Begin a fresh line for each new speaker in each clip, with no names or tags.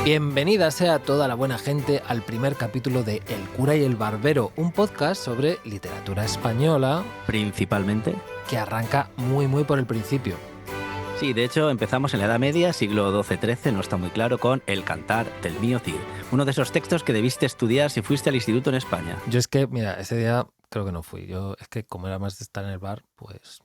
Bienvenida sea toda la buena gente al primer capítulo de El cura y el barbero, un podcast sobre literatura española
Principalmente.
que arranca muy por el principio.
Sí, de hecho empezamos en la Edad Media, siglo XII-XIII, no está muy claro, con El cantar del mío Cid. Uno de esos textos que debiste estudiar si fuiste al instituto en España.
Yo es que, mira, ese día creo que no fui. Yo es que como era más de estar en el bar, pues...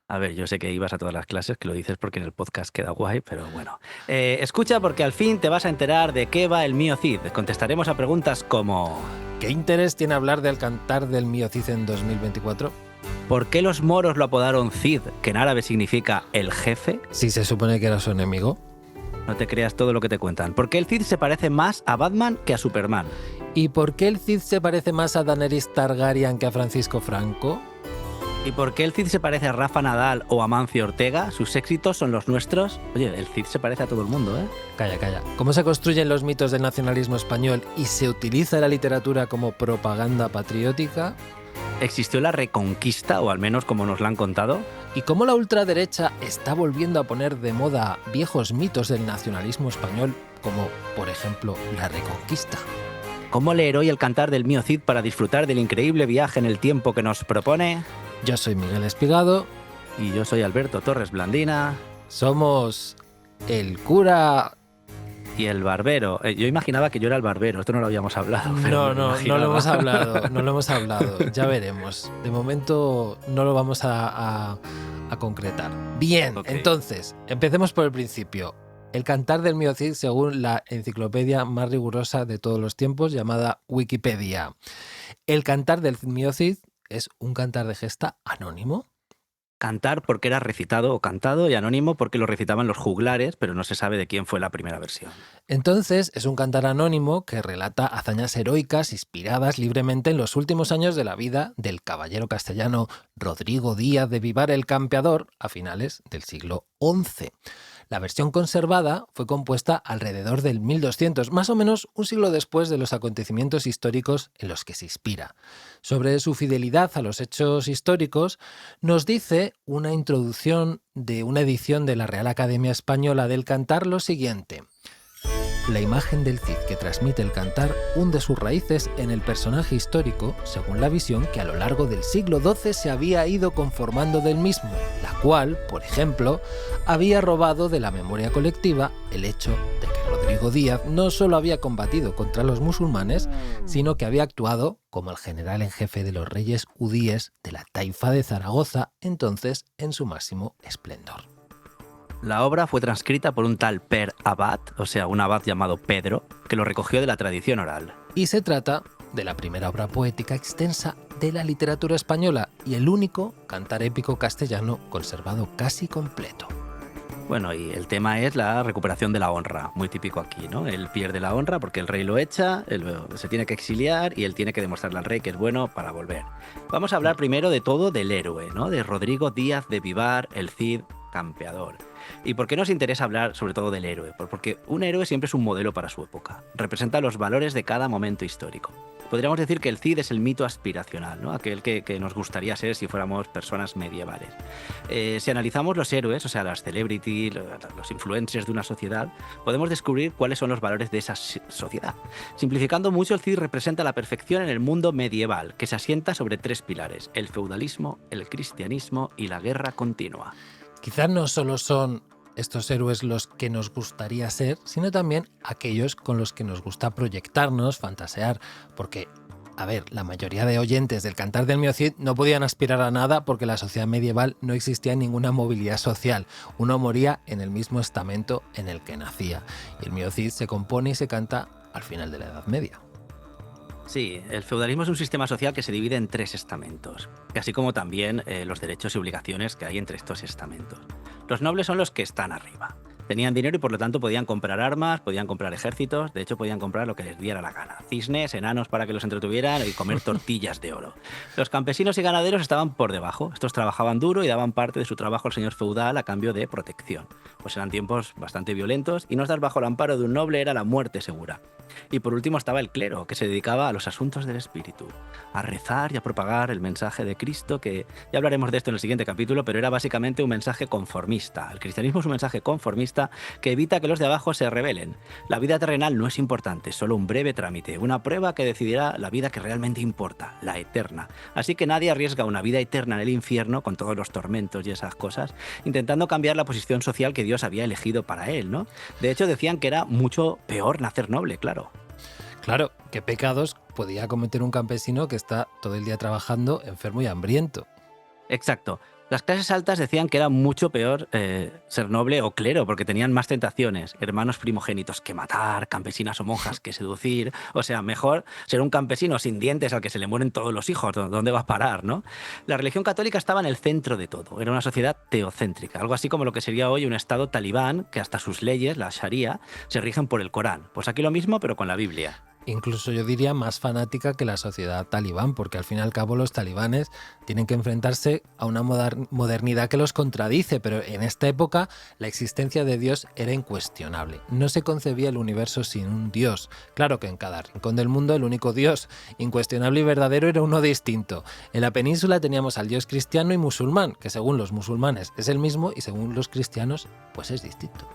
A ver, yo sé que ibas a todas las clases, que lo dices porque en el podcast queda guay, pero bueno. Escucha porque al fin te vas a enterar de qué va el mío Cid. Contestaremos a preguntas como...
¿Qué interés tiene hablar del cantar del mío Cid en 2024?
¿Por qué los moros lo apodaron Cid, que en árabe significa el jefe?
Si se supone que era su enemigo.
No te creas todo lo que te cuentan. ¿Por qué el Cid se parece más a Batman que a Superman?
¿Y por qué el Cid se parece más a Daenerys Targaryen que a Francisco Franco?
¿Y por qué el Cid se parece a Rafa Nadal o a Mancio Ortega? ¿Sus éxitos son los nuestros? Oye, el Cid se parece a todo el mundo, ¿eh?
Calla. ¿Cómo se construyen los mitos del nacionalismo español y se utiliza la literatura como propaganda patriótica?
¿Existió la Reconquista, o al menos como nos la han contado?
¿Y cómo la ultraderecha está volviendo a poner de moda viejos mitos del nacionalismo español, como, por ejemplo, la Reconquista?
¿Cómo leer hoy el cantar del mío Cid para disfrutar del increíble viaje en el tiempo que nos propone?
Yo soy Miguel Espigado.
Y yo soy Alberto Torres Blandina.
Somos el cura...
Y el barbero. Yo imaginaba que yo era el barbero, esto no lo habíamos hablado.
No lo hemos hablado, ya veremos. De momento no lo vamos a concretar. Bien,
Okay.
Entonces, empecemos por el principio. El cantar del mío Cid según la enciclopedia más rigurosa de todos los tiempos, llamada Wikipedia. El cantar del mío Cid es un cantar de gesta anónimo.
Cantar porque era recitado o cantado, y anónimo porque lo recitaban los juglares, pero no se sabe de quién fue la primera versión.
Entonces, es un cantar anónimo que relata hazañas heroicas inspiradas libremente en los últimos años de la vida del caballero castellano Rodrigo Díaz de Vivar el Campeador a finales del siglo XI. La versión conservada fue compuesta alrededor del 1200, más o menos un siglo después de los acontecimientos históricos en los que se inspira. Sobre su fidelidad a los hechos históricos nos dice una introducción de una edición de la Real Academia Española del Cantar lo siguiente. La imagen del Cid que transmite el cantar hunde sus raíces en el personaje histórico según la visión que a lo largo del siglo XII se había ido conformando del mismo, la cual, por ejemplo, había robado de la memoria colectiva el hecho de que Rodrigo Díaz no solo había combatido contra los musulmanes, sino que había actuado como el general en jefe de los reyes udíes de la taifa de Zaragoza, entonces en su máximo esplendor.
La obra fue transcrita por un tal Per Abad, o sea, un abad llamado Pedro, que lo recogió de la tradición oral.
Y se trata de la primera obra poética extensa de la literatura española y el único cantar épico castellano conservado casi completo.
Bueno, y el tema es la recuperación de la honra, muy típico aquí, ¿no? Él pierde la honra porque el rey lo echa, él se tiene que exiliar y él tiene que demostrarle al rey que es bueno para volver. Vamos a hablar primero de todo del héroe, ¿no? De Rodrigo Díaz de Vivar, el Cid campeador. ¿Y por qué nos interesa hablar sobre todo del héroe? Porque un héroe siempre es un modelo para su época, representa los valores de cada momento histórico. Podríamos decir que el Cid es el mito aspiracional, ¿no? Aquel que nos gustaría ser si fuéramos personas medievales. Si analizamos los héroes, o sea, las celebrities, los influencers de una sociedad, podemos descubrir cuáles son los valores de esa sociedad. Simplificando mucho, el Cid representa la perfección en el mundo medieval, que se asienta sobre tres pilares: el feudalismo, el cristianismo y la guerra continua.
Quizás no solo son estos héroes los que nos gustaría ser, sino también aquellos con los que nos gusta proyectarnos, fantasear, porque, a ver, la mayoría de oyentes del Cantar del mío Cid no podían aspirar a nada porque en la sociedad medieval no existía ninguna movilidad social. Uno moría en el mismo estamento en el que nacía. Y el mío Cid se compone y se canta al final de la Edad Media.
Sí, el feudalismo es un sistema social que se divide en tres estamentos, así como también los derechos y obligaciones que hay entre estos estamentos. Los nobles son los que están arriba. Tenían dinero y por lo tanto podían comprar armas, podían comprar ejércitos, de hecho podían comprar lo que les diera la gana. Cisnes, enanos para que los entretuvieran y comer tortillas de oro. Los campesinos y ganaderos estaban por debajo. Estos trabajaban duro y daban parte de su trabajo al señor feudal a cambio de protección. pues eran tiempos bastante violentos y no estar bajo el amparo de un noble era la muerte segura. Y por último estaba el clero, que se dedicaba a los asuntos del espíritu, a rezar y a propagar el mensaje de Cristo, que ya hablaremos de esto en el siguiente capítulo, pero era básicamente un mensaje conformista. El cristianismo es un mensaje conformista que evita que los de abajo se rebelen. La vida terrenal no es importante, solo un breve trámite, una prueba que decidirá la vida que realmente importa, la eterna. Así que nadie arriesga una vida eterna en el infierno con todos los tormentos y esas cosas, intentando cambiar la posición social que Dios había elegido para él, ¿no? De hecho, decían que era mucho peor nacer noble, claro.
Claro, ¿qué pecados podía cometer un campesino que está todo el día trabajando, enfermo y hambriento?
Exacto. Las clases altas decían que era mucho peor ser noble o clero, porque tenían más tentaciones, hermanos primogénitos que matar, campesinas o monjas que seducir. O sea, mejor ser un campesino sin dientes al que se le mueren todos los hijos. ¿Dónde va a parar, no? La religión católica estaba en el centro de todo. Era una sociedad teocéntrica, algo así como lo que sería hoy un estado talibán, que hasta sus leyes, la Sharia, se rigen por el Corán. Pues aquí lo mismo, pero con la Biblia.
Incluso yo diría más fanática que la sociedad talibán, porque al fin y al cabo los talibanes tienen que enfrentarse a una modernidad que los contradice, pero en esta época la existencia de Dios era incuestionable. No se concebía el universo sin un Dios. Claro que en cada rincón del mundo el único Dios incuestionable y verdadero era uno distinto. En la península teníamos al Dios cristiano y musulmán, que según los musulmanes es el mismo y según los cristianos pues es distinto.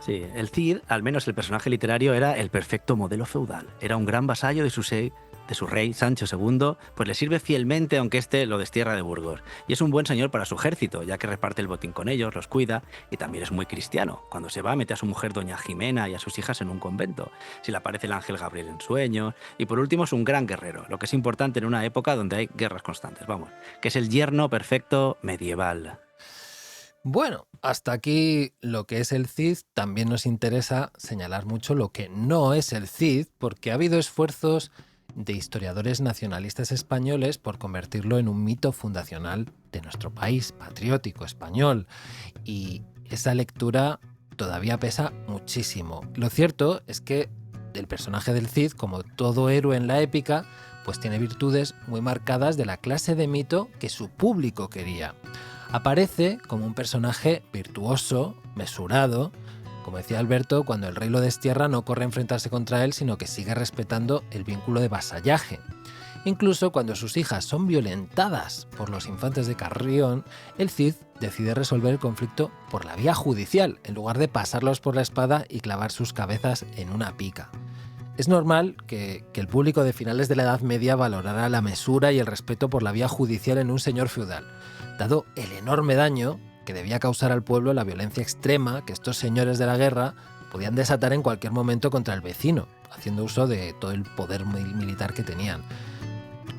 Sí, el Cid, al menos el personaje literario, era el perfecto modelo feudal. Era un gran vasallo de su rey Sancho II, pues le sirve fielmente aunque éste lo destierra de Burgos. Y es un buen señor para su ejército, ya que reparte el botín con ellos, los cuida y también es muy cristiano. Cuando se va, mete a su mujer doña Jimena y a sus hijas en un convento. Se le aparece el ángel Gabriel en sueños. Y por último es un gran guerrero, lo que es importante en una época donde hay guerras constantes, vamos, que es el yerno perfecto medieval.
Bueno, hasta aquí lo que es el Cid. También nos interesa señalar mucho lo que no es el Cid, porque ha habido esfuerzos de historiadores nacionalistas españoles por convertirlo en un mito fundacional de nuestro país, patriótico español. Y esa lectura todavía pesa muchísimo. Lo cierto es que el personaje del Cid, como todo héroe en la épica, pues tiene virtudes muy marcadas de la clase de mito que su público quería. Aparece como un personaje virtuoso, mesurado. Como decía Alberto, cuando el rey lo destierra no corre a enfrentarse contra él, sino que sigue respetando el vínculo de vasallaje. Incluso cuando sus hijas son violentadas por los infantes de Carrión, el Cid decide resolver el conflicto por la vía judicial, en lugar de pasarlos por la espada y clavar sus cabezas en una pica. Es normal que el público de finales de la Edad Media valorara la mesura y el respeto por la vía judicial en un señor feudal, dado el enorme daño que debía causar al pueblo la violencia extrema que estos señores de la guerra podían desatar en cualquier momento contra el vecino, haciendo uso de todo el poder militar que tenían.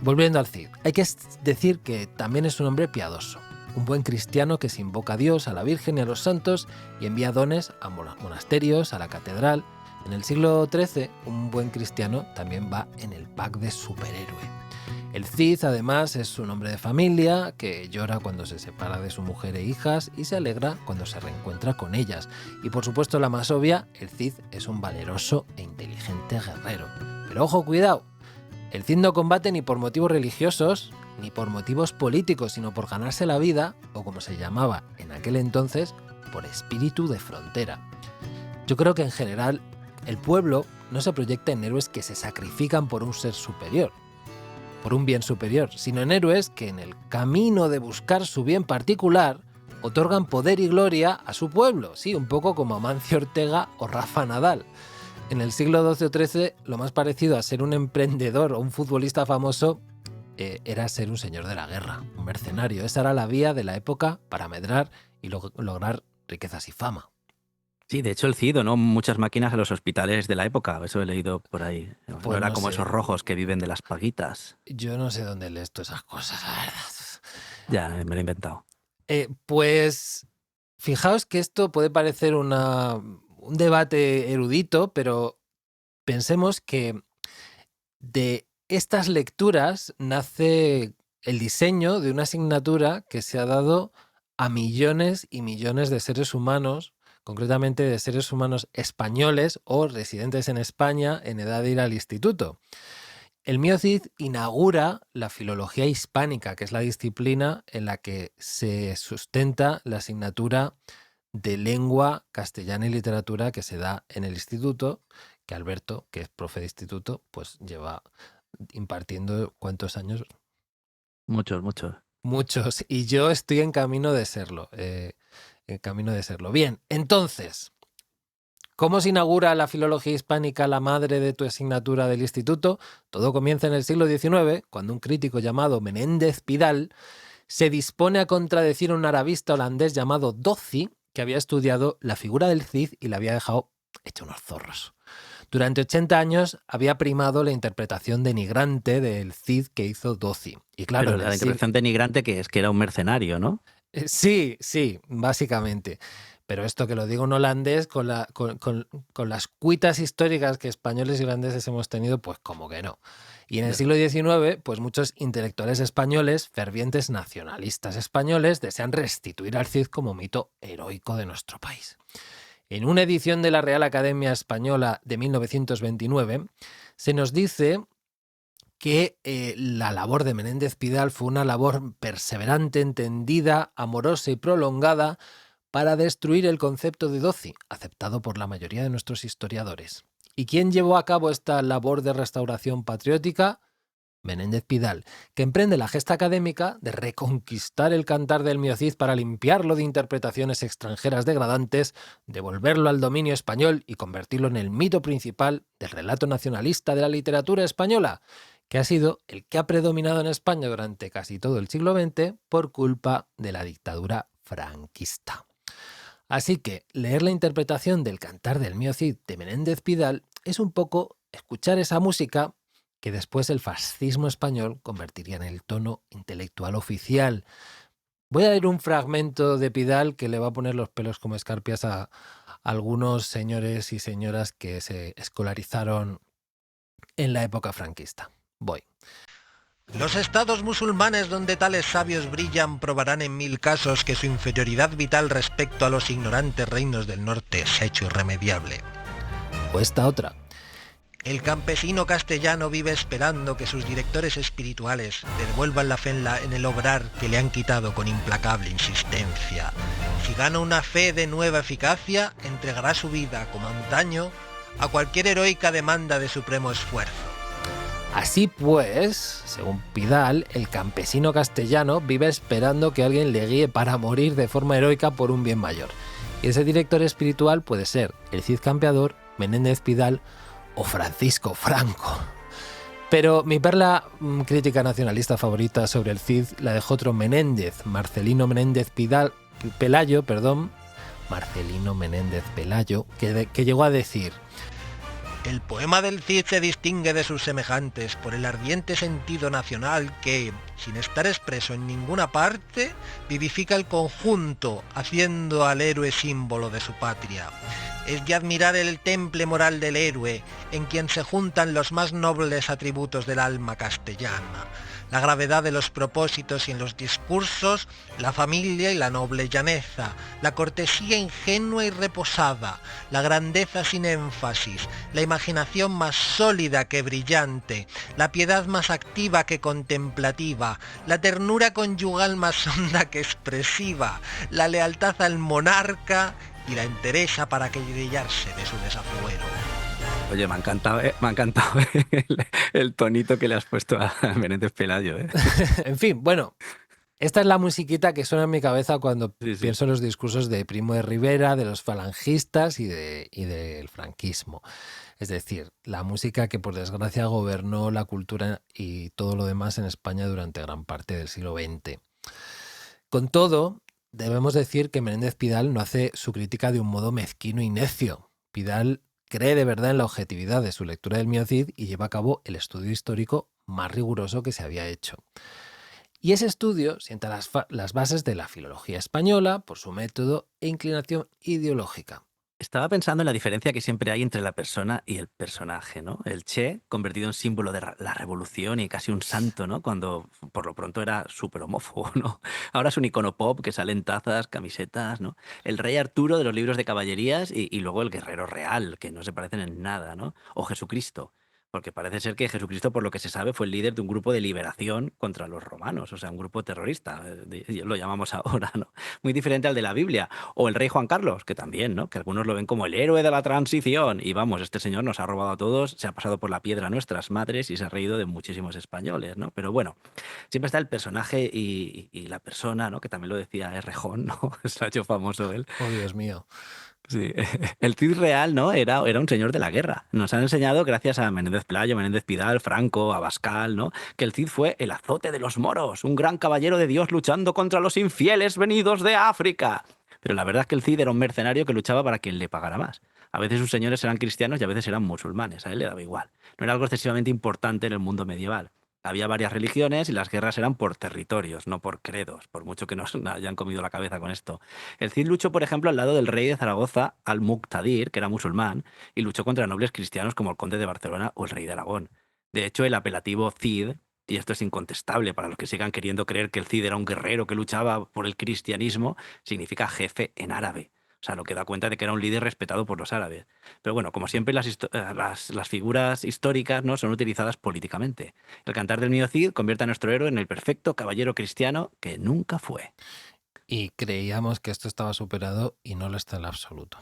Volviendo al Cid, hay que decir que también es un hombre piadoso, un buen cristiano que se invoca a Dios, a la Virgen y a los santos y envía dones a monasterios, a la catedral. En el siglo XIII, un buen cristiano también va en el pack de superhéroe. El Cid, además, es un hombre de familia que llora cuando se separa de su mujer e hijas y se alegra cuando se reencuentra con ellas. Y por supuesto, la más obvia, el Cid es un valeroso e inteligente guerrero. Pero ojo, cuidado, el Cid no combate ni por motivos religiosos ni por motivos políticos, sino por ganarse la vida, o como se llamaba en aquel entonces, por espíritu de frontera. Yo creo que en general el pueblo no se proyecta en héroes que se sacrifican por un ser superior, por un bien superior, sino en héroes que en el camino de buscar su bien particular otorgan poder y gloria a su pueblo, sí, un poco como Amancio Ortega o Rafa Nadal. En el siglo XII o XIII, lo más parecido a ser un emprendedor o un futbolista famoso era ser un señor de la guerra, un mercenario. Esa era la vía de la época para medrar y lograr riquezas y fama.
Sí, de hecho el Cid donó muchas máquinas a los hospitales de la época, eso he leído por ahí. No
Pues
era
no
como
sé,
esos rojos que viven de las paguitas.
yo no sé dónde lees todas esas cosas, la verdad.
Ya, me lo he inventado.
Pues fijaos que esto puede parecer un debate erudito, pero pensemos que de estas lecturas nace el diseño de una asignatura que se ha dado a millones y millones de seres humanos, concretamente de seres humanos españoles o residentes en España en edad de ir al instituto. El Mío Cid inaugura la filología hispánica, que es la disciplina en la que se sustenta la asignatura de lengua castellana y literatura que se da en el instituto, que Alberto, que es profe de instituto, pues lleva impartiendo ¿cuántos años?
Muchos, muchos.
Muchos. Y yo estoy en camino de serlo. En camino de serlo. Bien, entonces, ¿cómo se inaugura la filología hispánica, la madre de tu asignatura del instituto? Todo comienza en el siglo XIX, cuando un crítico llamado Menéndez Pidal se dispone a contradecir a un arabista holandés llamado Doci, que había estudiado la figura del Cid y la había dejado hecho unos zorros. Durante 80 años había primado la interpretación denigrante del Cid que hizo Doci. Y claro,
Pero la interpretación denigrante que es que era un mercenario, ¿no?
Sí, sí, básicamente. Pero esto que lo digo en holandés, con las cuitas históricas que españoles y holandeses hemos tenido, pues como que no. Y en el siglo XIX, pues muchos intelectuales españoles, fervientes nacionalistas españoles, desean restituir al Cid como mito heroico de nuestro país. En una edición de la Real Academia Española de 1929, se nos dice que la labor de Menéndez Pidal fue una labor perseverante, entendida, amorosa y prolongada para destruir el concepto de Doci, aceptado por la mayoría de nuestros historiadores. ¿Y quién llevó a cabo esta labor de restauración patriótica? Menéndez Pidal, que emprende la gesta académica de reconquistar el cantar del Mio Cid para limpiarlo de interpretaciones extranjeras degradantes, devolverlo al dominio español y convertirlo en el mito principal del relato nacionalista de la literatura española, que ha sido el que ha predominado en España durante casi todo el siglo XX por culpa de la dictadura franquista. Así que leer la interpretación del Cantar del Mio Cid de Menéndez Pidal es un poco escuchar esa música que después el fascismo español convertiría en el tono intelectual oficial. Voy a leer un fragmento de Pidal que le va a poner los pelos como escarpias a algunos señores y señoras que se escolarizaron en la época franquista. Voy.
Los estados musulmanes donde tales sabios brillan probarán en 1000 casos que su inferioridad vital respecto a los ignorantes reinos del norte es hecho irremediable.
O esta otra.
El campesino castellano vive esperando que sus directores espirituales le devuelvan la fe en el obrar que le han quitado con implacable insistencia. Si gana una fe de nueva eficacia, entregará su vida, como antaño, a cualquier heroica demanda de supremo esfuerzo.
Así pues, según Pidal, el campesino castellano vive esperando que alguien le guíe para morir de forma heroica por un bien mayor. Y ese director espiritual puede ser el Cid Campeador, Menéndez Pidal o Francisco Franco. Pero mi perla crítica nacionalista favorita sobre el Cid la dejó otro Menéndez, Marcelino Menéndez Pelayo, que llegó a decir:
el poema del Cid se distingue de sus semejantes por el ardiente sentido nacional que, sin estar expreso en ninguna parte, vivifica el conjunto, haciendo al héroe símbolo de su patria. Es de admirar el temple moral del héroe, en quien se juntan los más nobles atributos del alma castellana: la gravedad de los propósitos y en los discursos, la familia y la noble llaneza, la cortesía ingenua y reposada, la grandeza sin énfasis, la imaginación más sólida que brillante, la piedad más activa que contemplativa, la ternura conyugal más honda que expresiva, la lealtad al monarca y la entereza para querellarse de su desafuero.
Oye, me ha encantado el tonito que le has puesto a Menéndez Pelayo, ¿eh?
En fin, bueno, esta es la musiquita que suena en mi cabeza cuando
Sí.
pienso en los discursos de Primo de Rivera, de los falangistas y del franquismo. Es decir, la música que por desgracia gobernó la cultura y todo lo demás en España durante gran parte del siglo XX. Con todo, debemos decir que Menéndez Pidal no hace su crítica de un modo mezquino y necio. Pidal cree de verdad en la objetividad de su lectura del Mio Cid y lleva a cabo el estudio histórico más riguroso que se había hecho. Y ese estudio sienta las bases de la filología española por su método e inclinación ideológica.
Estaba pensando en la diferencia que siempre hay entre la persona y el personaje, ¿no? El Che, convertido en símbolo de la revolución y casi un santo, ¿no? Cuando por lo pronto era súper homófobo, ¿no? Ahora es un icono pop que sale en tazas, camisetas, ¿no? El rey Arturo de los libros de caballerías y luego el guerrero real, que no se parecen en nada, ¿no? O Jesucristo. porque parece ser que Jesucristo, por lo que se sabe, fue el líder de un grupo de liberación contra los romanos, o sea, un grupo terrorista, lo llamamos ahora, ¿no? Muy diferente al de la Biblia. O el rey Juan Carlos, que también, ¿no? Que algunos lo ven como el héroe de la transición. Y vamos, este señor nos ha robado a todos, se ha pasado por la piedra a nuestras madres y se ha reído de muchísimos españoles, ¿no? Pero bueno, siempre está el personaje y la persona, ¿no? Que también lo decía Errejón, ¿no? Se ha hecho famoso él.
Oh, Dios mío.
Sí, el Cid real, ¿no? Era un señor de la guerra. Nos han enseñado, gracias a Menéndez Pelayo, Menéndez Pidal, Franco, Abascal, ¿no? Que el Cid fue el azote de los moros, un gran caballero de Dios luchando contra los infieles venidos de África. Pero la verdad es que el Cid era un mercenario que luchaba para quien le pagara más. A veces sus señores eran cristianos y a veces eran musulmanes. A él le daba igual. No era algo excesivamente importante en el mundo medieval. Había varias religiones y las guerras eran por territorios, no por credos, por mucho que nos hayan comido la cabeza con esto. El Cid luchó, por ejemplo, al lado del rey de Zaragoza, Al-Muqtadir, que era musulmán, y luchó contra nobles cristianos como el conde de Barcelona o el rey de Aragón. De hecho, el apelativo Cid, y esto es incontestable para los que sigan queriendo creer que el Cid era un guerrero que luchaba por el cristianismo, significa jefe en árabe. O sea, lo que da cuenta de que era un líder respetado por los árabes. Pero bueno, como siempre, las figuras históricas, ¿no? Son utilizadas políticamente. El cantar del mío Cid convierte a nuestro héroe en el perfecto caballero cristiano que nunca fue.
Y creíamos que esto estaba superado y no lo está en absoluto.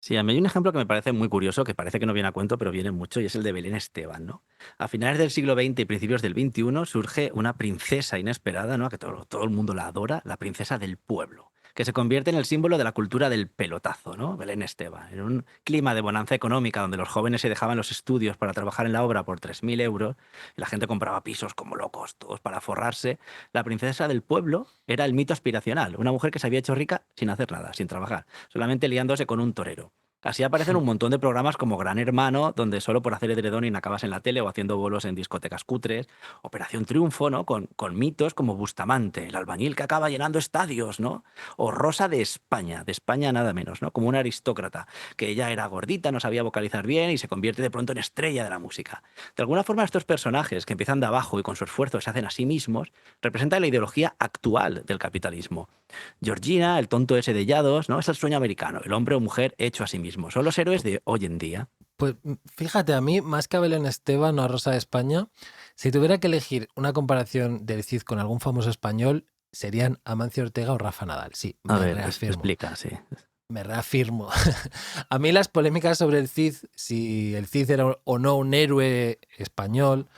Sí, a mí hay un ejemplo que me parece muy curioso, que parece que no viene a cuento, pero viene mucho, y es el de Belén Esteban, ¿no? A finales del siglo XX y principios del XXI surge una princesa inesperada, ¿no? Que todo el mundo la adora, la princesa del pueblo, que se convierte en el símbolo de la cultura del pelotazo, ¿no? Belén Esteban. En un clima de bonanza económica donde los jóvenes se dejaban los estudios para trabajar en la obra por 3.000 euros, y la gente compraba pisos como locos, todos para forrarse, la princesa del pueblo era el mito aspiracional, una mujer que se había hecho rica sin hacer nada, sin trabajar, solamente liándose con un torero. Así aparecen un montón de programas como Gran Hermano, donde solo por hacer edredón acabas en la tele o haciendo bolos en discotecas cutres. Operación Triunfo, ¿no? Con mitos como Bustamante, el albañil que acaba llenando estadios, ¿no? O Rosa de España nada menos, ¿no? Como una aristócrata, que ella era gordita, no sabía vocalizar bien y se convierte de pronto en estrella de la música. De alguna forma, estos personajes que empiezan de abajo y con su esfuerzo se hacen a sí mismos, representan la ideología actual del capitalismo. Georgina, el tonto ese de Yados, ¿no? Es el sueño americano, el hombre o mujer hecho a sí mismo. Son los héroes de hoy en día.
Pues fíjate, a mí, más que a Belén Esteban o a Rosa de España, si tuviera que elegir una comparación del Cid con algún famoso español, serían Amancio Ortega o Rafa Nadal. Sí,
A
me
ver,
reafirmo.
explica, sí.
Me reafirmo. A mí las polémicas sobre el Cid, si el Cid era o no un héroe español,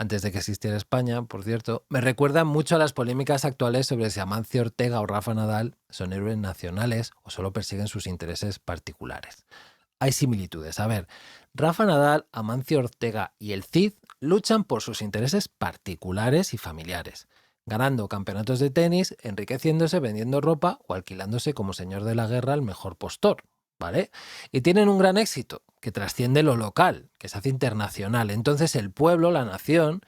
antes de que existiera España, por cierto, me recuerdan mucho a las polémicas actuales sobre si Amancio Ortega o Rafa Nadal son héroes nacionales o solo persiguen sus intereses particulares. Hay similitudes. A ver, Rafa Nadal, Amancio Ortega y el Cid luchan por sus intereses particulares y familiares, ganando campeonatos de tenis, enriqueciéndose, vendiendo ropa o alquilándose como señor de la guerra al mejor postor, ¿vale? Y tienen un gran éxito que trasciende lo local, que se hace internacional. Entonces el pueblo, la nación,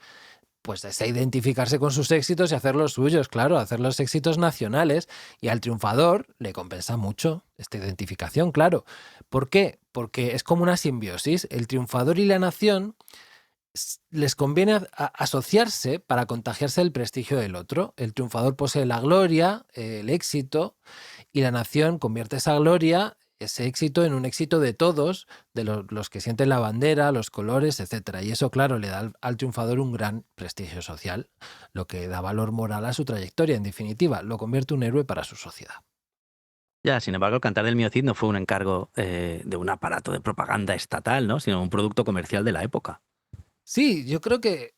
pues desea identificarse con sus éxitos y hacer los suyos, claro, hacer los éxitos nacionales, y al triunfador le compensa mucho esta identificación, claro. ¿Por qué? Porque es como una simbiosis. El triunfador y la nación les conviene asociarse para contagiarse del prestigio del otro. El triunfador posee la gloria, el éxito, y la nación convierte esa gloria, ese éxito, en un éxito de todos, de los que sienten la bandera, los colores, etcétera. Y eso, claro, le da al triunfador un gran prestigio social, lo que da valor moral a su trayectoria. En definitiva, lo convierte en un héroe para su sociedad.
Ya, sin embargo, el cantar del mío Cid no fue un encargo de un aparato de propaganda estatal, ¿no? Sino un producto comercial de la época.
Sí, yo creo que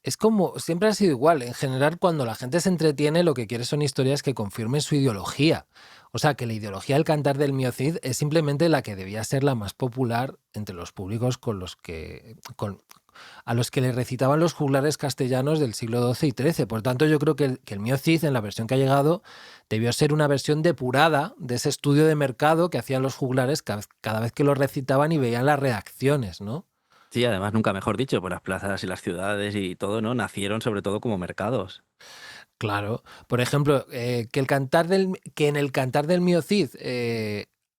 es como, siempre ha sido igual. En general, cuando la gente se entretiene, lo que quiere son historias que confirmen su ideología. O sea, que la ideología del cantar del mío Cid es simplemente la que debía ser la más popular entre los públicos a los que le recitaban los juglares castellanos del siglo XII y XIII. Por tanto, yo creo que el mío Cid, en la versión que ha llegado, debió ser una versión depurada de ese estudio de mercado que hacían los juglares cada vez que lo recitaban y veían las reacciones, ¿no?
Sí, además, nunca mejor dicho, pues las plazas y las ciudades y todo, ¿no? Nacieron sobre todo como mercados.
Claro. Por ejemplo, que en el cantar del mío Cid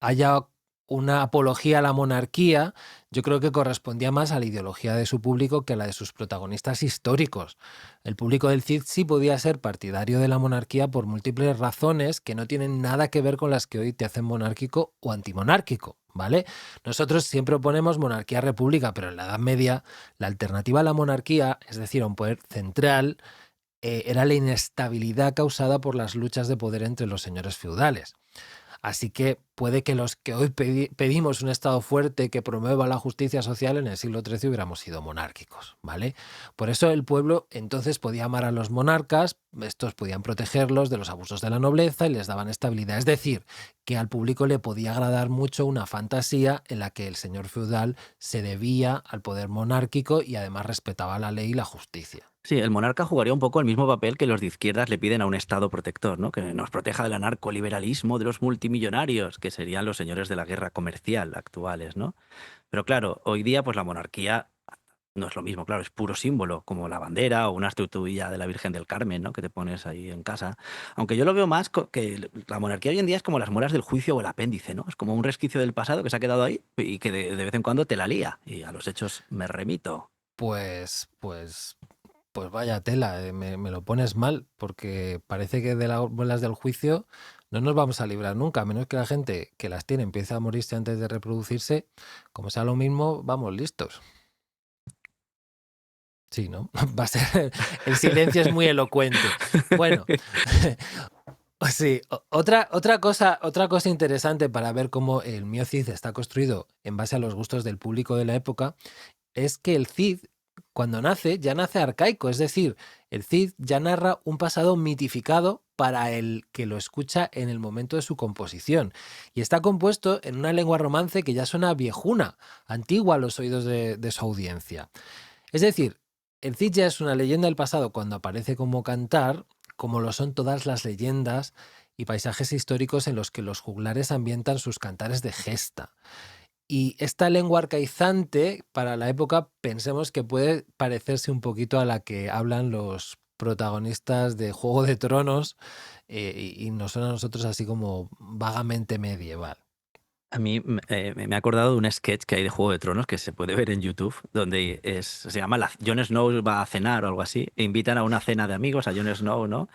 haya una apología a la monarquía, yo creo que correspondía más a la ideología de su público que a la de sus protagonistas históricos. El público del Cid sí podía ser partidario de la monarquía por múltiples razones que no tienen nada que ver con las que hoy te hacen monárquico o antimonárquico, ¿vale? Nosotros siempre oponemos monarquía-república, pero en la Edad Media la alternativa a la monarquía, es decir, a un poder central, era la inestabilidad causada por las luchas de poder entre los señores feudales. Así que puede que los que hoy pedimos un Estado fuerte que promueva la justicia social en el siglo XIII hubiéramos sido monárquicos, ¿vale? Por eso el pueblo entonces podía amar a los monarcas, estos podían protegerlos de los abusos de la nobleza y les daban estabilidad. Es decir, que al público le podía agradar mucho una fantasía en la que el señor feudal se debía al poder monárquico y además respetaba la ley y la justicia.
Sí, el monarca jugaría un poco el mismo papel que los de izquierdas le piden a un Estado protector, ¿no? Que nos proteja del anarcoliberalismo de los multimillonarios, que serían los señores de la guerra comercial actuales, ¿no? Pero claro, hoy día pues la monarquía no es lo mismo, claro, es puro símbolo, como la bandera o una estatuilla de la Virgen del Carmen, ¿no? Que te pones ahí en casa. Aunque yo lo veo más que la monarquía hoy en día es como las muelas del juicio o el apéndice, ¿no? Es como un resquicio del pasado que se ha quedado ahí y que de vez en cuando te la lía. Y a los hechos me remito.
Pues vaya tela, me lo pones mal, porque parece que de las bolas del juicio no nos vamos a librar nunca, a menos que la gente que las tiene empiece a morirse antes de reproducirse, como sea lo mismo, vamos listos. Sí, ¿no? Va a ser. El silencio es muy elocuente. Bueno, sí, otra cosa interesante para ver cómo el Mio Cid está construido en base a los gustos del público de la época es que el Cid, cuando nace, ya nace arcaico, es decir, el Cid ya narra un pasado mitificado para el que lo escucha en el momento de su composición. Y está compuesto en una lengua romance que ya suena viejuna, antigua a los oídos de su audiencia. Es decir, el Cid ya es una leyenda del pasado cuando aparece como cantar, como lo son todas las leyendas y paisajes históricos en los que los juglares ambientan sus cantares de gesta. Y esta lengua arcaizante, para la época, pensemos que puede parecerse un poquito a la que hablan los protagonistas de Juego de Tronos y nos suena a nosotros así como vagamente medieval.
A mí me he acordado de un sketch que hay de Juego de Tronos que se puede ver en YouTube, donde se llama Jon Snow va a cenar o algo así, e invitan a una cena de amigos a Jon Snow, ¿no?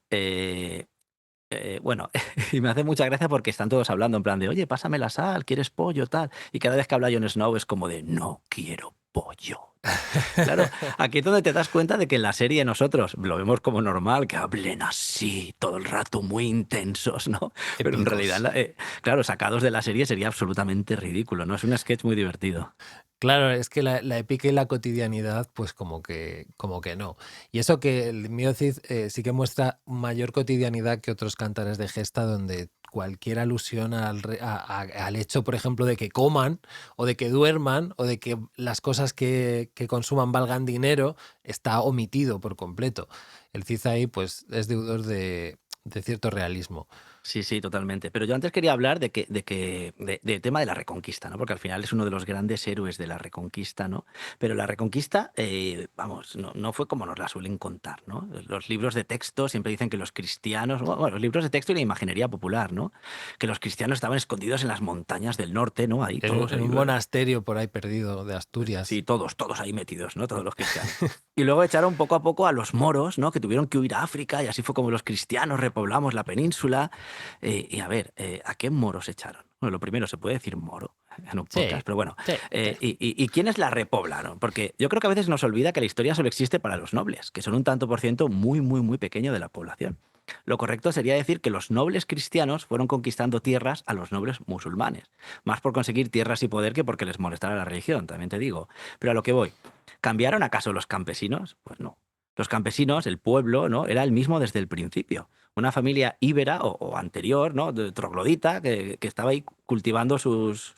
Eh, bueno, y me hace mucha gracia porque están todos hablando en plan de, oye, pásame la sal, ¿quieres pollo, tal? Y cada vez que habla Jon Snow es como de, no quiero pollo. Claro, aquí es donde te das cuenta de que en la serie nosotros lo vemos como normal, que hablen así todo el rato, muy intensos, ¿no? Pero en
Épicos.
realidad, claro, sacados de la serie sería absolutamente ridículo, ¿no? Es un sketch muy divertido.
Claro, es que la épica y la cotidianidad, pues como que no. Y eso que el Mio Cid sí que muestra mayor cotidianidad que otros cantares de gesta, donde cualquier alusión al hecho, por ejemplo, de que coman, o de que duerman, o de que las cosas que consuman valgan dinero, está omitido por completo. El Cid ahí, pues, es deudor de cierto realismo.
Sí, sí, totalmente. Pero yo antes quería hablar de tema de la Reconquista, ¿no? Porque al final es uno de los grandes héroes de la Reconquista, ¿no? Pero la Reconquista, vamos, no fue como nos la suelen contar, ¿no? Los libros de texto siempre dicen que los cristianos, bueno, los libros de texto y la imaginería popular, ¿no? Que los cristianos estaban escondidos en las montañas del norte, ¿no? Ahí todos
En
ahí,
un monasterio por ahí perdido de Asturias.
sí, todos ahí metidos, ¿no? Todos los cristianos. Y luego echaron poco a poco a los moros, ¿no? Que tuvieron que huir a África y así fue como los cristianos repoblamos la península. Y a ver, ¿a qué moros echaron? Bueno, lo primero, se puede decir moro en un
Sí,
podcast, pero bueno.
sí.
¿Y quiénes la repoblaron? Porque yo creo que a veces nos olvida que la historia solo existe para los nobles, que son un tanto por ciento muy, muy, muy pequeño de la población. Lo correcto sería decir que los nobles cristianos fueron conquistando tierras a los nobles musulmanes, más por conseguir tierras y poder que porque les molestara la religión, también te digo. Pero a lo que voy, ¿cambiaron acaso los campesinos? Pues no. Los campesinos, el pueblo, ¿no? Era el mismo desde el principio. Una familia íbera o anterior, ¿no? Troglodita, que estaba ahí cultivando sus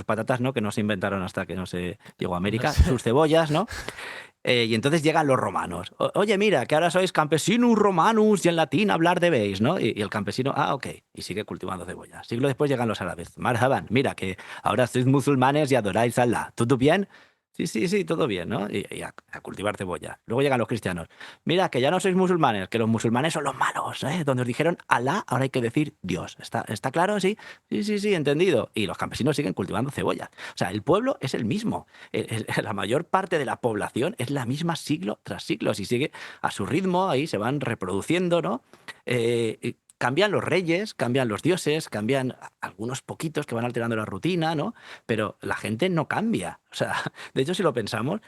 patatas, ¿no? Que no se inventaron hasta que no se llegó a América, sus cebollas, ¿no? Y entonces llegan los romanos. Oye, mira, que ahora sois campesinus romanus y en latín hablar debéis, ¿no? Y el campesino, ok, y sigue cultivando cebollas. Siglo después llegan los árabes. Marhaban, mira, que ahora sois musulmanes y adoráis a Allah. ¿Todo bien? Sí, todo bien, ¿no? Y a cultivar cebolla. Luego llegan los cristianos. Mira, que ya no sois musulmanes, que los musulmanes son los malos, ¿eh? Donde os dijeron Alá, ahora hay que decir Dios. ¿Está claro? Sí, entendido. Y los campesinos siguen cultivando cebolla. O sea, el pueblo es el mismo. La mayor parte de la población es la misma siglo tras siglo. Y sigue a su ritmo, ahí se van reproduciendo, ¿no? cambian los reyes, cambian los dioses, cambian algunos poquitos que van alterando la rutina, ¿no? Pero la gente no cambia. O sea, de hecho, si lo pensamos,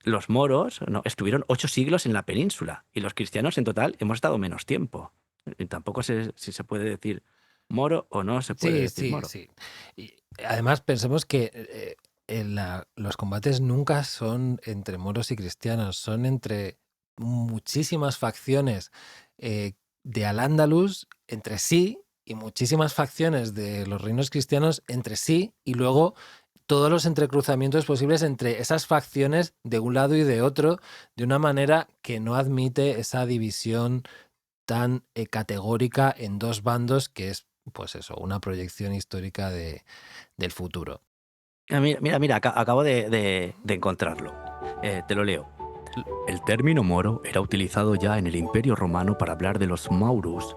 los moros, ¿no?, estuvieron 8 siglos en la península y los cristianos en total hemos estado menos tiempo. Y tampoco sé si se puede decir moro o no se puede
Sí,
decir
sí,
moro.
sí. Y además pensemos que los combates nunca son entre moros y cristianos, son entre muchísimas facciones de Al-Ándalus entre sí y muchísimas facciones de los reinos cristianos entre sí y luego todos los entrecruzamientos posibles entre esas facciones de un lado y de otro de una manera que no admite esa división tan categórica en dos bandos que es, pues eso, una proyección histórica del futuro.
Mira, acabo de encontrarlo. Te lo leo. El término moro era utilizado ya en el Imperio Romano para hablar de los maurus,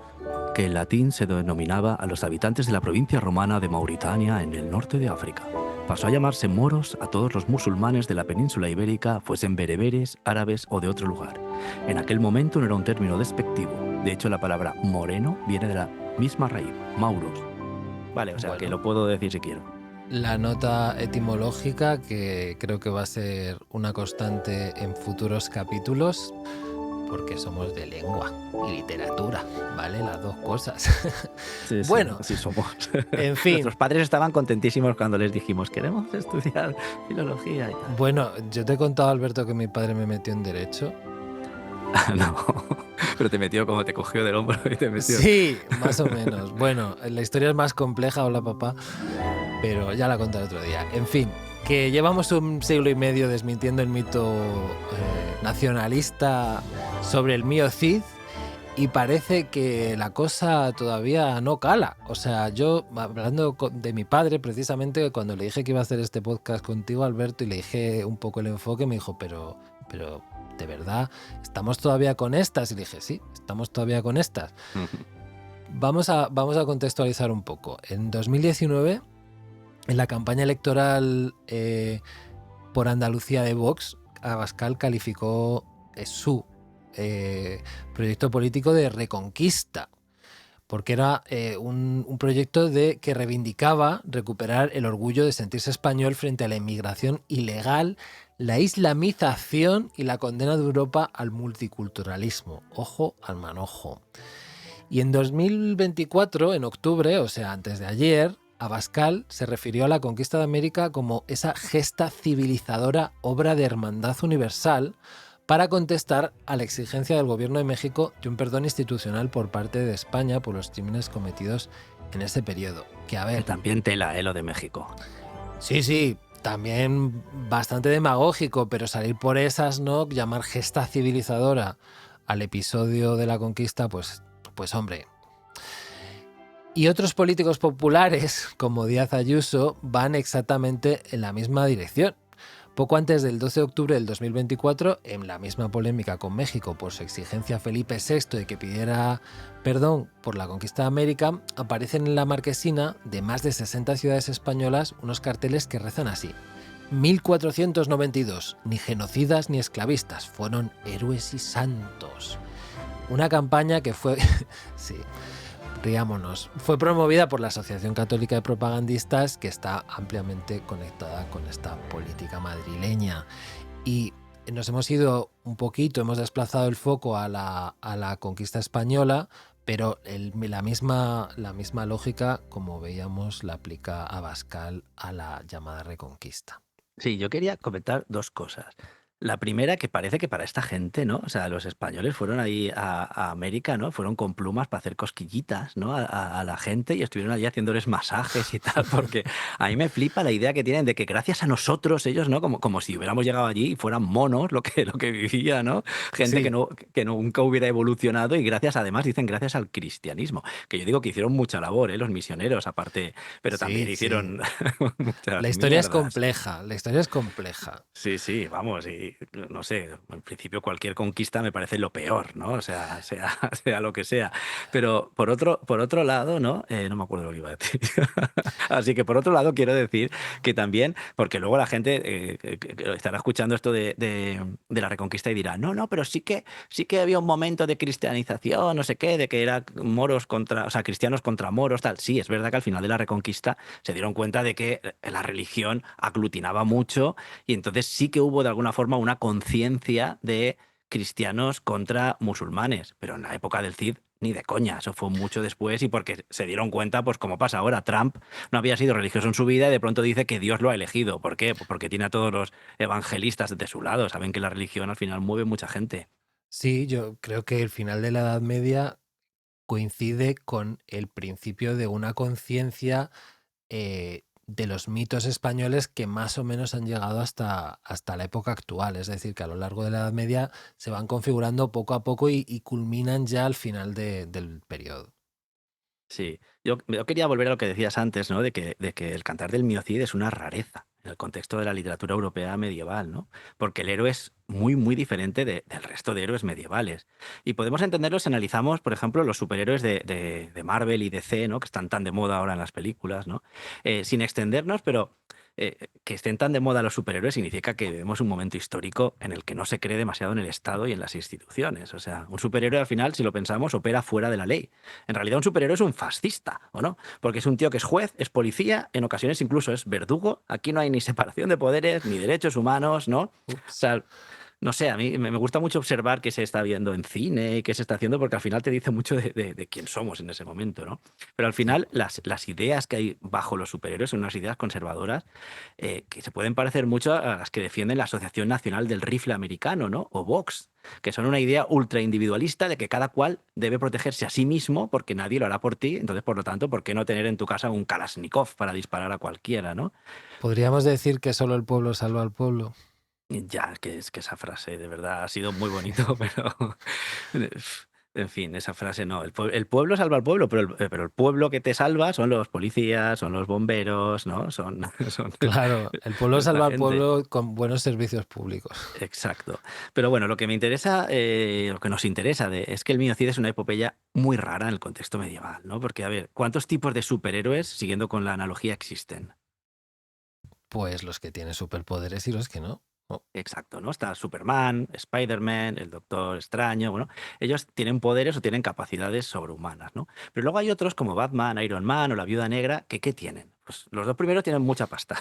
que en latín se denominaba a los habitantes de la provincia romana de Mauritania en el norte de África. Pasó a llamarse moros a todos los musulmanes de la península ibérica, fuesen bereberes, árabes o de otro lugar. En aquel momento no era un término despectivo. De hecho, la palabra moreno viene de la misma raíz, maurus. Vale, o sea, que
Bueno,
lo puedo decir si quiero.
la nota etimológica, que creo que va a ser una constante en futuros capítulos, porque somos de lengua y literatura, ¿vale? Las dos cosas.
Sí, sí,
Bueno,
así somos.
en fin.
Nuestros padres estaban contentísimos cuando les dijimos, queremos estudiar filología y tal.
Bueno, yo te he contado, Alberto, que mi padre me metió en Derecho.
No, pero te metió como te cogió del hombro y te metió.
Sí, más o menos. Bueno, la historia es más compleja, hola papá, pero ya la contaré otro día. En fin, que llevamos un siglo y medio desmintiendo el mito nacionalista sobre el mío Cid y parece que la cosa todavía no cala. O sea, yo hablando de mi padre, precisamente cuando le dije que iba a hacer este podcast contigo, Alberto, y le dije un poco el enfoque, me dijo, pero de verdad, ¿estamos todavía con estas? Y le dije, sí, estamos todavía con estas. Vamos a contextualizar un poco. En 2019, en la campaña electoral por Andalucía de Vox, Abascal calificó su proyecto político de reconquista, porque era un proyecto que reivindicaba recuperar el orgullo de sentirse español frente a la inmigración ilegal, la islamización y la condena de Europa al multiculturalismo. Ojo al manojo. Y en 2024, en octubre, o sea, antes de ayer, Abascal se refirió a la conquista de América como esa gesta civilizadora, obra de hermandad universal, para contestar a la exigencia del gobierno de México de un perdón institucional por parte de España por los crímenes cometidos en ese periodo. Que a ver,
También tela, lo de México.
sí, también bastante demagógico, pero salir por esas, ¿no? Llamar gesta civilizadora al episodio de la conquista, pues hombre. Y otros políticos populares, como Díaz Ayuso, van exactamente en la misma dirección. Poco antes del 12 de octubre del 2024, en la misma polémica con México por su exigencia a Felipe VI de que pidiera perdón por la conquista de América, aparecen en la marquesina de más de 60 ciudades españolas unos carteles que rezan así: 1492, ni genocidas ni esclavistas, fueron héroes y santos. Una campaña que fue... sí, riámonos. Fue promovida por la Asociación Católica de Propagandistas, que está ampliamente conectada con esta política madrileña. Y nos hemos ido un poquito, hemos desplazado el foco a la conquista española, pero la misma lógica, como veíamos, la aplica Abascal a la llamada Reconquista.
Sí, yo quería comentar 2 cosas. La primera, que parece que para esta gente, ¿no? O sea, los españoles fueron ahí a América, ¿no? Fueron con plumas para hacer cosquillitas, ¿no? A la gente y estuvieron allí haciéndoles masajes y tal, porque a mí me flipa la idea que tienen de que gracias a nosotros ellos, ¿no? Como si hubiéramos llegado allí y fueran monos lo que vivía, ¿no? Gente
Sí.
que nunca hubiera evolucionado y además dicen gracias al cristianismo, que yo digo que hicieron mucha labor, los misioneros aparte, pero
Sí,
también
sí.
hicieron muchas
La historia es
mierdas.
compleja, la historia es compleja.
Sí, vamos, y mí, no sé, en principio cualquier conquista me parece lo peor, ¿no? O sea, sea lo que sea. Pero por otro lado, ¿no? No me acuerdo lo que iba a decir. Así que por otro lado quiero decir que también, porque luego la gente que estará escuchando esto de la Reconquista y dirá, no, pero sí que había un momento de cristianización, no sé qué, de que era moros contra, o sea, cristianos contra moros, tal. Sí, es verdad que al final de la Reconquista se dieron cuenta de que la religión aglutinaba mucho y entonces sí que hubo de alguna forma una conciencia de cristianos contra musulmanes, pero en la época del Cid ni de coña, eso fue mucho después y porque se dieron cuenta, pues como pasa ahora, Trump no había sido religioso en su vida y de pronto dice que Dios lo ha elegido. ¿Por qué? Pues porque tiene a todos los evangelistas de su lado, saben que la religión al final mueve mucha gente.
Sí, yo creo que el final de la Edad Media coincide con el principio de una conciencia de los mitos españoles que más o menos han llegado hasta la época actual. Es decir, que a lo largo de la Edad Media se van configurando poco a poco y culminan ya al final del periodo.
Sí, yo quería volver a lo que decías antes, ¿no? De que el Cantar del Mio Cid es una rareza en el contexto de la literatura europea medieval, ¿no? Porque el héroe es muy, muy diferente del resto de héroes medievales. Y podemos entenderlo si analizamos, por ejemplo, los superhéroes de Marvel y DC, ¿no? Que están tan de moda ahora en las películas, ¿no? Sin extendernos, pero que estén tan de moda los superhéroes significa que vivimos un momento histórico en el que no se cree demasiado en el Estado y en las instituciones. O sea, un superhéroe al final, si lo pensamos, opera fuera de la ley. En realidad un superhéroe es un fascista, ¿o no? Porque es un tío que es juez, es policía, en ocasiones incluso es verdugo. Aquí no hay ni separación de poderes, ni derechos humanos, ¿no? O
Ups.
sea, no sé, a mí me gusta mucho observar qué se está viendo en cine y qué se está haciendo, porque al final te dice mucho de quién somos en ese momento, ¿no? Pero al final las ideas que hay bajo los superhéroes son unas ideas conservadoras que se pueden parecer mucho a las que defienden la Asociación Nacional del Rifle Americano, ¿no? O Vox, que son una idea ultra individualista de que cada cual debe protegerse a sí mismo porque nadie lo hará por ti. Entonces, por lo tanto, ¿por qué no tener en tu casa un Kalashnikov para disparar a cualquiera, ¿no?
¿Podríamos decir que solo el pueblo salva al pueblo?
Ya, que es que esa frase de verdad ha sido muy bonito, pero en fin, esa frase no. El pueblo salva al pueblo, pero el pueblo que te salva son los policías, son los bomberos, ¿no? Son
Claro, el pueblo
esta
salva al
gente.
pueblo con buenos servicios públicos.
Exacto. Pero bueno, lo que me interesa, lo que nos interesa es que el Miocid es una epopeya muy rara en el contexto medieval, ¿no? Porque, a ver, ¿cuántos tipos de superhéroes, siguiendo con la analogía, existen?
Pues los que tienen superpoderes y los que no. Oh,
Exacto, ¿no? Está Superman, Spider-Man, el Doctor Extraño, bueno, ellos tienen poderes o tienen capacidades sobrehumanas, ¿no? Pero luego hay otros como Batman, Iron Man o la Viuda Negra, que ¿qué tienen? Pues los dos primeros tienen mucha pasta,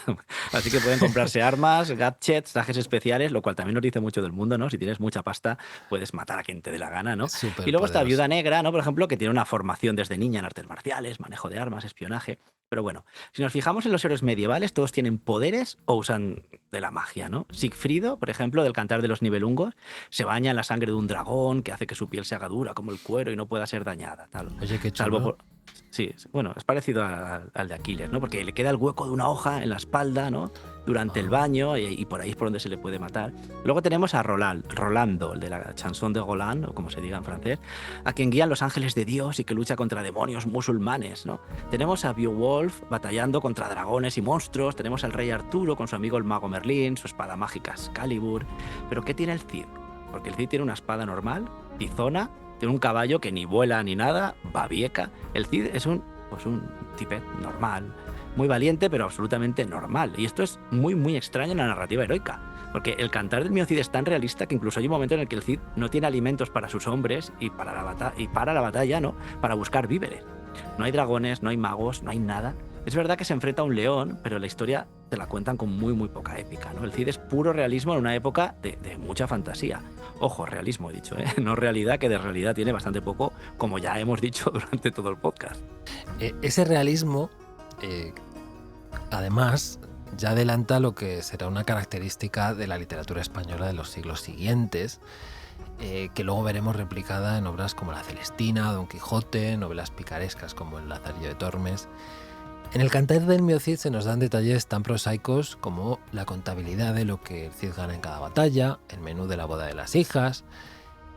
así que pueden comprarse armas, gadgets, trajes especiales, lo cual también nos dice mucho del mundo, ¿no? Si tienes mucha pasta, puedes matar a quien te dé la gana, ¿no? Y luego está
superpoderoso.
Viuda Negra, ¿no? Por ejemplo, que tiene una formación desde niña en artes marciales, manejo de armas, espionaje. Pero bueno, si nos fijamos en los héroes medievales, todos tienen poderes o usan de la magia, ¿no? Sigfrido, por ejemplo, del Cantar de los Nibelungos, se baña en la sangre de un dragón que hace que su piel se haga dura como el cuero y no pueda ser dañada, tal.
Oye, qué
Salvo
chulo.
por... Sí, bueno, es parecido al de Aquiles, ¿no? Porque le queda el hueco de una hoja en la espalda, ¿no? Durante el
Ah,
baño y por ahí es por donde se le puede matar. Luego tenemos a Rolando, el de la chanson de Roland, o como se diga en francés, a quien guían los ángeles de Dios y que lucha contra demonios musulmanes, ¿no? Tenemos a Beowulf batallando contra dragones y monstruos, tenemos al rey Arturo con su amigo el mago Merlín, su espada mágica Excalibur. Pero ¿qué tiene el Cid? Porque el Cid tiene una espada normal, tizona, tiene un caballo que ni vuela ni nada, babieca. El Cid es pues un tipet normal, muy valiente, pero absolutamente normal. Y esto es muy, muy extraño en la narrativa heroica. Porque el Cantar del Miocid es tan realista que incluso hay un momento en el que el Cid no tiene alimentos para sus hombres y para la batalla, ¿no? Para buscar víveres. No hay dragones, no hay magos, no hay nada. Es verdad que se enfrenta a un león, pero la historia te la cuentan con muy, muy poca épica, ¿no? El Cid es puro realismo en una época de mucha fantasía. Ojo, realismo he dicho, ¿eh? No realidad, que de realidad tiene bastante poco, como ya hemos dicho durante todo el podcast.
ese realismo, eh, además, ya adelanta lo que será una característica de la literatura española de los siglos siguientes, que luego veremos replicada en obras como La Celestina, Don Quijote, novelas picarescas como El Lazarillo de Tormes. En el Cantar del Miocid se nos dan detalles tan prosaicos como la contabilidad de lo que el Cid gana en cada batalla, el menú de la boda de las hijas.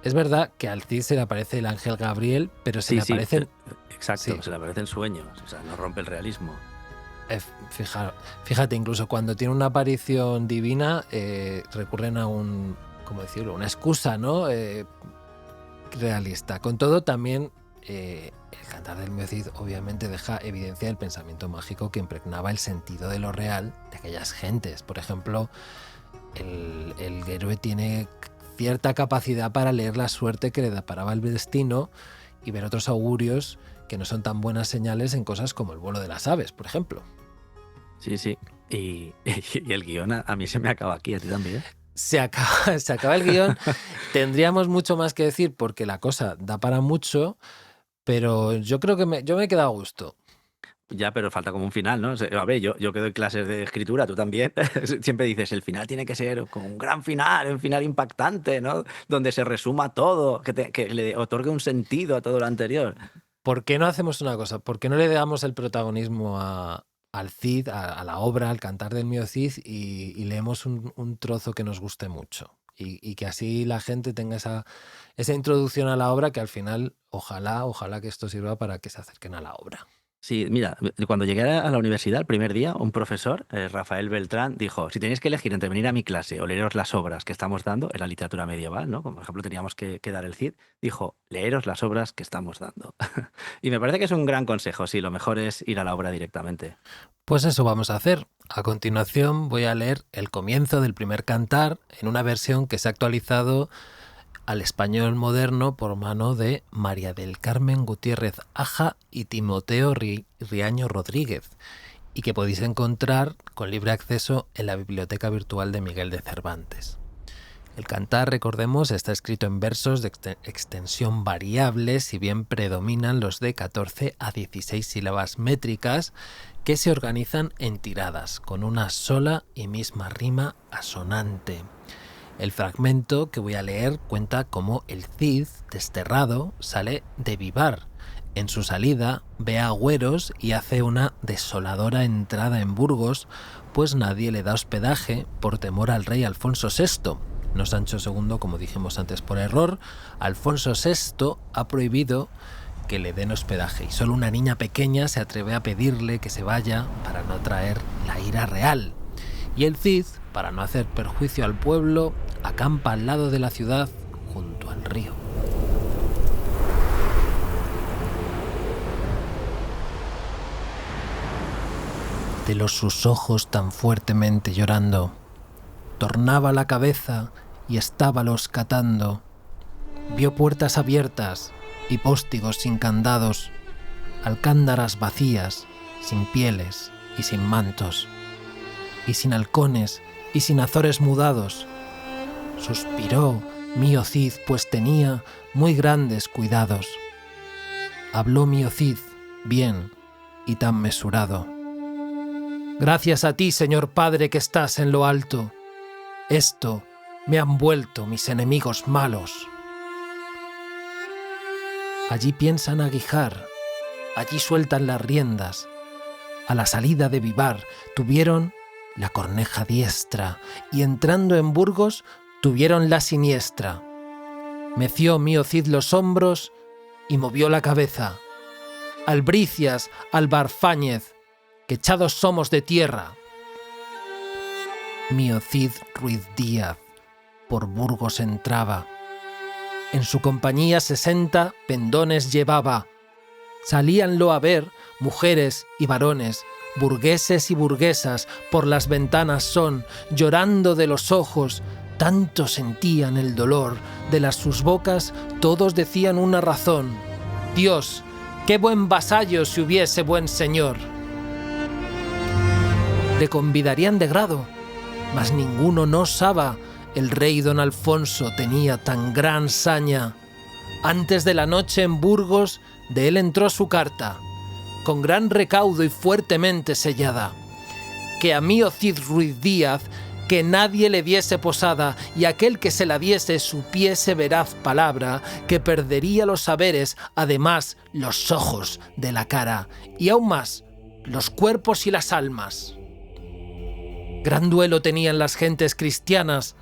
Es verdad que al Cid se le aparece el ángel Gabriel, pero se
Sí,
le
sí,
aparecen...
exacto,
Sí,
se le aparecen sueños, o sea, no rompe el realismo.
Fíjate, incluso cuando tiene una aparición divina, recurren a ¿cómo decirlo? Una excusa, ¿no? Realista. Con todo, también el Cantar del Mío Cid obviamente deja evidencia del pensamiento mágico que impregnaba el sentido de lo real de aquellas gentes. Por ejemplo, el héroe tiene cierta capacidad para leer la suerte que le deparaba el destino y ver otros augurios que no son tan buenas señales en cosas como el vuelo de las aves, por ejemplo.
Sí, sí. Y el guión a mí se me acaba aquí, a ti también.
Se acaba el guión. Tendríamos mucho más que decir porque la cosa da para mucho, pero yo creo que yo me he quedado a gusto.
Ya, pero falta como un final, ¿no? A ver, yo que doy clases de escritura, tú también, siempre dices, el final tiene que ser como un gran final, un final impactante, ¿no? Donde se resuma todo, que le otorgue un sentido a todo lo anterior.
¿Por qué no hacemos una cosa? ¿Por qué no le damos el protagonismo al Cid, a la obra, al Cantar del Mío Cid y leemos un trozo que nos guste mucho? Y que así la gente tenga esa introducción a la obra que al final, ojalá que esto sirva para que se acerquen a la obra.
Sí, mira, cuando llegué a la universidad el primer día, un profesor, Rafael Beltrán, dijo, si tenéis que elegir entre venir a mi clase o leeros las obras que estamos dando, en la literatura medieval, ¿no? Como por ejemplo teníamos que dar el Cid, dijo, leeros las obras que estamos dando. Y me parece que es un gran consejo, sí, lo mejor es ir a la obra directamente.
Pues eso vamos a hacer. A continuación voy a leer el comienzo del primer cantar en una versión que se ha actualizado al español moderno por mano de María del Carmen Gutiérrez Aja y Timoteo Riaño Rodríguez, y que podéis encontrar con libre acceso en la biblioteca virtual de Miguel de Cervantes. El cantar, recordemos, está escrito en versos de extensión variable, si bien predominan los de 14 a 16 sílabas métricas que se organizan en tiradas, con una sola y misma rima asonante. El fragmento que voy a leer cuenta cómo el Cid, desterrado, sale de Vivar. En su salida ve a agüeros y hace una desoladora entrada en Burgos, pues nadie le da hospedaje por temor al rey Alfonso VI. No Sancho II, como dijimos antes por error. Alfonso VI ha prohibido que le den hospedaje y solo una niña pequeña se atreve a pedirle que se vaya para no traer la ira real. Y el Cid, para no hacer perjuicio al pueblo, acampa al lado de la ciudad junto al río. Deló sus ojos tan fuertemente llorando, tornaba la cabeza y estábalos catando. Vio puertas abiertas y póstigos sin candados, alcándaras vacías, sin pieles y sin mantos, y sin halcones y sin azores mudados. Suspiró Mío Cid, pues tenía muy grandes cuidados. Habló Mío Cid bien y tan mesurado. Gracias a ti, Señor Padre, que estás en lo alto. Esto me han vuelto mis enemigos malos. Allí piensan aguijar, allí sueltan las riendas. A la salida de Vivar tuvieron la corneja diestra y entrando en Burgos tuvieron la siniestra. Meció Mío Cid los hombros y movió la cabeza. Albricias, Albarfáñez, que echados somos de tierra. Mío Cid Ruiz Díaz por Burgos entraba. En su compañía 60 pendones llevaba. Salíanlo a ver mujeres y varones, burgueses y burguesas, por las ventanas son, llorando de los ojos, tanto sentían el dolor, de las sus bocas todos decían una razón: Dios, qué buen vasallo si hubiese buen señor. Le convidarían de grado, mas ninguno no osaba. El rey don Alfonso tenía tan gran saña. Antes de la noche en Burgos de él entró su carta, con gran recaudo y fuertemente sellada, que a Mío Cid Ruiz Díaz que nadie le diese posada, y aquel que se la diese supiese veraz palabra, que perdería los saberes, además los ojos de la cara, y aún más los cuerpos y las almas. Gran duelo tenían las gentes cristianas.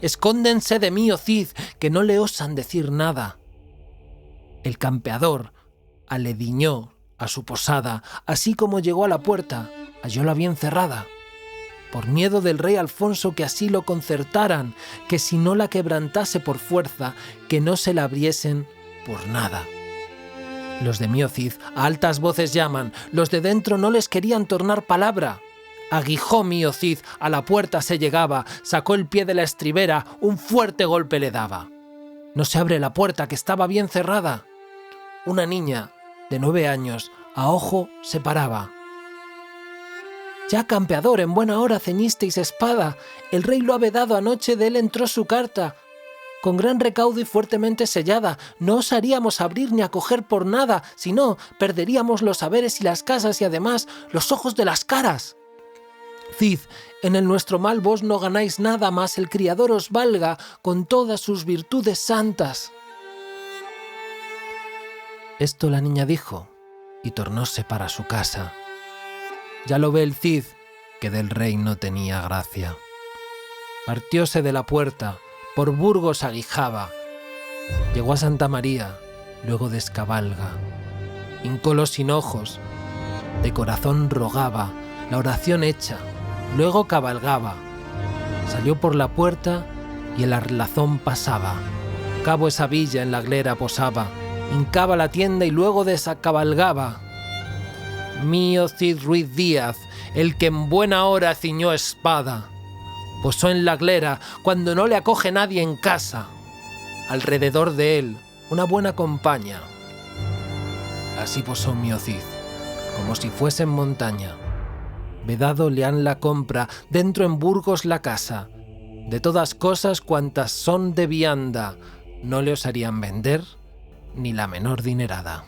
Escóndense de Mío Cid, que no le osan decir nada. El campeador alediñó a su posada, así como llegó a la puerta, hallóla bien cerrada, por miedo del rey Alfonso que así lo concertaran, que si no la quebrantase por fuerza, que no se la abriesen por nada. Los de Mío Cid a altas voces llaman, los de dentro no les querían tornar palabra. Aguijó Mío Cid, a la puerta se llegaba, sacó el pie de la estribera, un fuerte golpe le daba. No se abre la puerta, que estaba bien cerrada. Una niña de 9 años a ojo se paraba. «Ya, campeador, en buena hora ceñisteis espada. El rey lo ha vedado anoche, de él entró su carta. Con gran recaudo y fuertemente sellada. No osaríamos abrir ni acoger por nada, si no, perderíamos los saberes y las casas y además los ojos de las caras. Cid, en el nuestro mal vos no ganáis nada, más el criador os valga con todas sus virtudes santas». Esto la niña dijo y tornóse para su casa. Ya lo ve el Cid, que del rey no tenía gracia. Partióse de la puerta, por Burgos aguijaba. Llegó a Santa María, luego descabalga. Hincólo sin ojos, de corazón rogaba, la oración hecha, luego cabalgaba. Salió por la puerta y el arlazón pasaba. Cabo esa villa en la glera posaba, hincaba la tienda y luego desacabalgaba. Mío Cid Ruiz Díaz, el que en buena hora ciñó espada, posó en la glera cuando no le acoge nadie en casa. Alrededor de él una buena compañía. Así posó Mío Cid, como si fuese en montaña. Vedado le han la compra, dentro en Burgos la casa. De todas cosas cuantas son de vianda, no le osarían vender ni la menor dinerada.